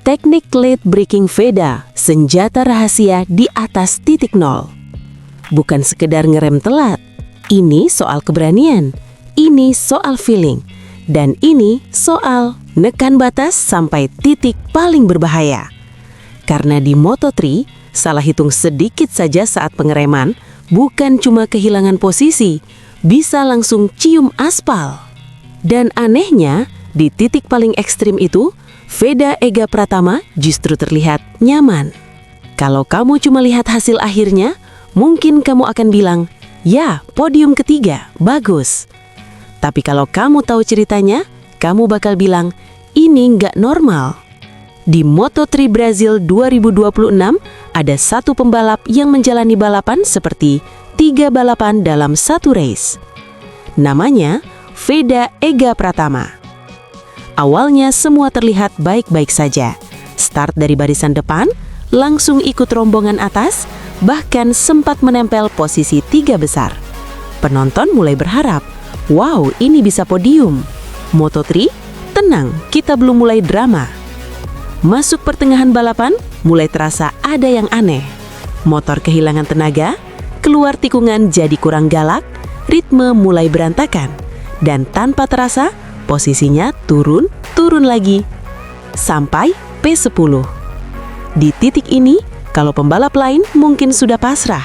Teknik late braking Veda, senjata rahasia di atas titik nol. Bukan sekedar ngerem telat, ini soal keberanian, ini soal feeling, dan ini soal nekan batas sampai titik paling berbahaya. Karena di Moto3, salah hitung sedikit saja saat pengereman, bukan cuma kehilangan posisi, bisa langsung cium aspal. Dan anehnya, di titik paling ekstrim itu, Veda Ega Pratama justru terlihat nyaman. Kalau kamu cuma lihat hasil akhirnya, mungkin kamu akan bilang, ya, podium ketiga, bagus. Tapi kalau kamu tahu ceritanya, kamu bakal bilang, ini nggak normal. Di Moto3 Brazil 2026, ada satu pembalap yang menjalani balapan seperti 3 balapan dalam satu race. Namanya Veda Ega Pratama. Awalnya semua terlihat baik-baik saja. Start dari barisan depan, langsung ikut rombongan atas, bahkan sempat menempel posisi 3 besar. Penonton mulai berharap, wow, ini bisa podium. Moto3, tenang, kita belum mulai drama. Masuk pertengahan balapan, mulai terasa ada yang aneh. Motor kehilangan tenaga, keluar tikungan jadi kurang galak, ritme mulai berantakan, dan tanpa terasa, posisinya turun lagi, sampai P10. Di titik ini, kalau pembalap lain mungkin sudah pasrah,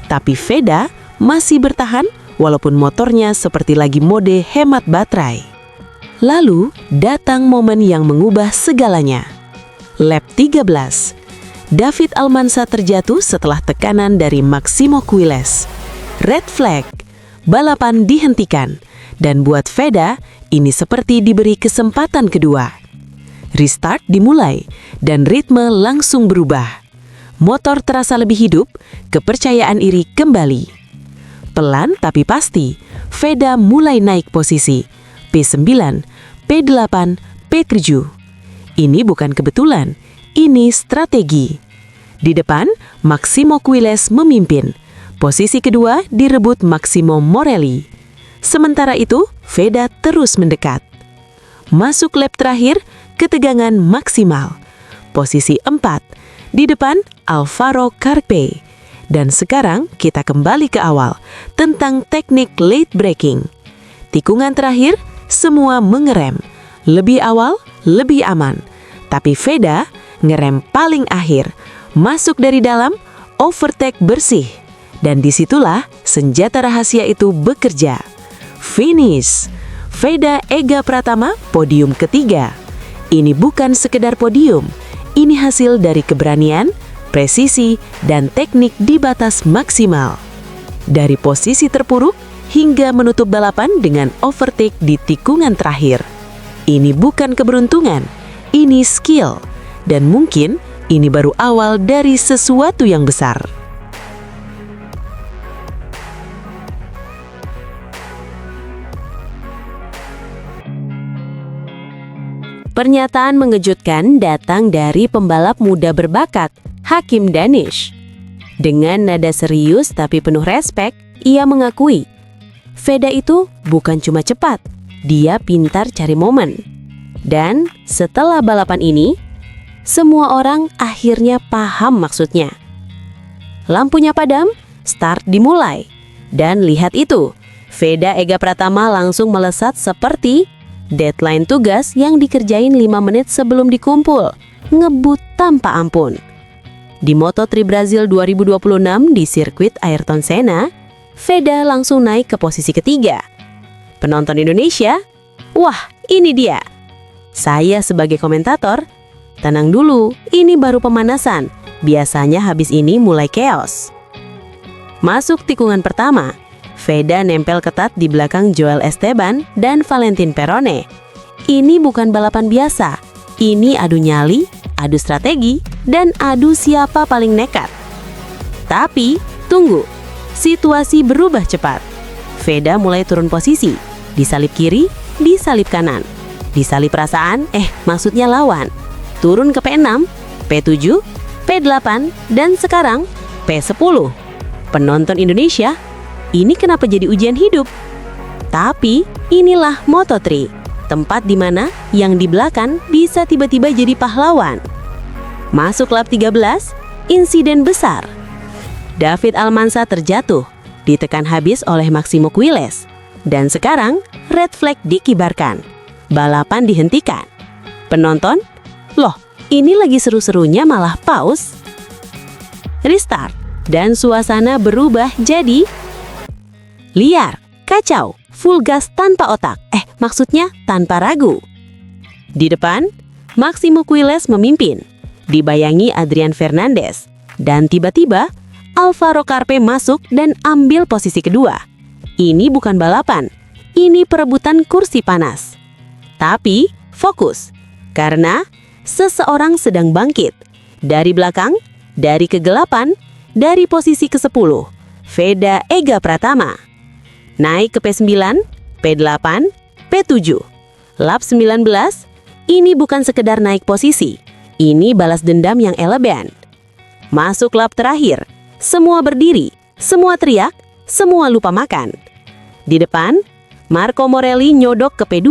tapi Veda masih bertahan walaupun motornya seperti lagi mode hemat baterai. Lalu, datang momen yang mengubah segalanya. Lap 13. David Almansa terjatuh setelah tekanan dari Maximo Quiles. Red flag, balapan dihentikan. Dan buat Veda, ini seperti diberi kesempatan kedua. Restart dimulai, dan ritme langsung berubah. Motor terasa lebih hidup, kepercayaan iri kembali. Pelan tapi pasti, Veda mulai naik posisi. P9, P8, P7. Ini bukan kebetulan, ini strategi. Di depan, Maximo Quiles memimpin. Posisi kedua direbut Maximo Morelli. Sementara itu, Veda terus mendekat. Masuk lap terakhir, ketegangan maksimal. Posisi 4, di depan Alvaro Carpe. Dan sekarang kita kembali ke awal, tentang teknik late braking. Tikungan terakhir, semua mengerem. Lebih awal, lebih aman. Tapi Veda ngerem paling akhir, masuk dari dalam, overtake bersih. Dan disitulah senjata rahasia itu bekerja. Finish. Veda Ega Pratama podium ketiga. Ini bukan sekedar podium, ini hasil dari keberanian, presisi, dan teknik di batas maksimal. Dari posisi terpuruk hingga menutup balapan dengan overtake di tikungan terakhir. Ini bukan keberuntungan, ini skill. Dan mungkin ini baru awal dari sesuatu yang besar. Pernyataan mengejutkan datang dari pembalap muda berbakat, Hakim Danish. Dengan nada serius tapi penuh respek, ia mengakui, Veda itu bukan cuma cepat, dia pintar cari momen. Dan setelah balapan ini, semua orang akhirnya paham maksudnya. Lampunya padam, start dimulai. Dan lihat itu, Veda Ega Pratama langsung melesat seperti deadline tugas yang dikerjain 5 menit sebelum dikumpul, ngebut tanpa ampun. Di Moto3 Brazil 2026 di sirkuit Ayrton Senna, Veda langsung naik ke posisi ketiga. Penonton Indonesia, wah ini dia. Saya sebagai komentator, tenang dulu, ini baru pemanasan. Biasanya habis ini mulai chaos. Masuk tikungan pertama, Veda nempel ketat di belakang Joel Esteban dan Valentin Perone. Ini bukan balapan biasa. Ini adu nyali, adu strategi, dan adu siapa paling nekat. Tapi, tunggu. Situasi berubah cepat. Veda mulai turun posisi. Disalip kiri, disalip kanan. Disalip perasaan, maksudnya lawan. Turun ke P6, P7, P8, dan sekarang P10. Penonton Indonesia, ini kenapa jadi ujian hidup? Tapi inilah Moto3. tempat di mana yang di belakang bisa tiba-tiba jadi pahlawan. Masuk lap 13, insiden besar. David Almanza terjatuh, ditekan habis oleh Maximo Quiles. Dan sekarang, red flag dikibarkan. Balapan dihentikan. Penonton, loh, ini lagi seru-serunya malah pause. Restart, dan suasana berubah jadi liar, kacau, full gas tanpa otak. Maksudnya tanpa ragu. Di depan, Maximo Quiles memimpin, dibayangi Adrian Fernandez. Dan tiba-tiba, Alvaro Carpe masuk dan ambil posisi kedua. Ini bukan balapan, ini perebutan kursi panas. Tapi, fokus, karena seseorang sedang bangkit. Dari belakang, dari kegelapan, dari posisi ke-10, Veda Ega Pratama. Naik ke P9, P8, P7. Lap 19, ini bukan sekedar naik posisi, ini balas dendam yang elegan. Masuk lap terakhir, semua berdiri, semua teriak, semua lupa makan. Di depan, Marco Morelli nyodok ke P2,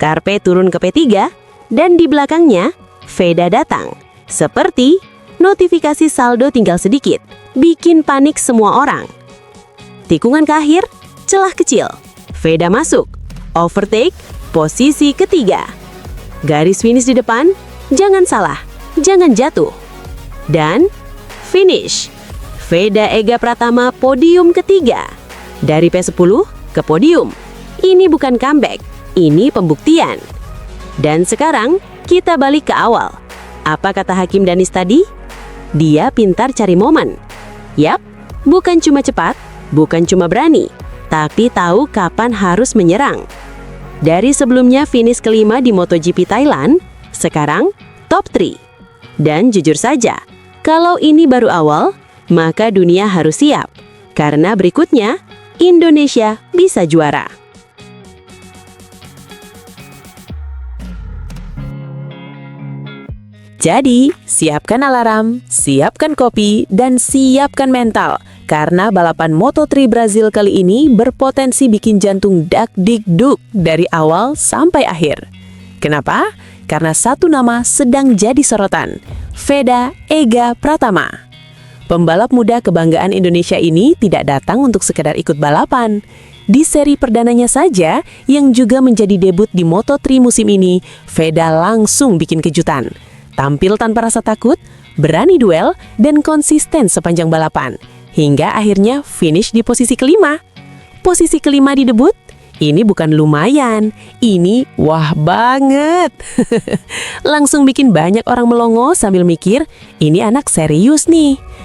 Carpe turun ke P3, dan di belakangnya, Veda datang. Seperti notifikasi saldo tinggal sedikit, bikin panik semua orang. Tikungan ke akhir, celah kecil. Veda masuk, overtake, posisi ketiga. Garis finish di depan, jangan salah, jangan jatuh. Dan finish. Veda Ega Pratama podium ketiga. Dari P10 ke podium. Ini bukan comeback, ini pembuktian. Dan sekarang, kita balik ke awal. Apa kata Hakim Danis tadi? Dia pintar cari momen. Yap, bukan cuma cepat, bukan cuma berani, tapi tahu kapan harus menyerang. Dari sebelumnya finish kelima di MotoGP Thailand, sekarang top 3. Dan jujur saja, kalau ini baru awal, maka dunia harus siap. Karena berikutnya, Indonesia bisa juara. Jadi, siapkan alarm, siapkan kopi, dan siapkan mental. Karena balapan Moto3 Brazil kali ini berpotensi bikin jantung dak-dik-duk dari awal sampai akhir. Kenapa? Karena satu nama sedang jadi sorotan, Veda Ega Pratama. Pembalap muda kebanggaan Indonesia ini tidak datang untuk sekedar ikut balapan. Di seri perdananya saja, yang juga menjadi debut di Moto3 musim ini, Veda langsung bikin kejutan. Tampil tanpa rasa takut, berani duel, dan konsisten sepanjang balapan. Hingga akhirnya finish di posisi kelima. Posisi kelima di debut? Ini bukan lumayan, ini wah banget. Langsung bikin banyak orang melongo sambil mikir, ini anak serius nih.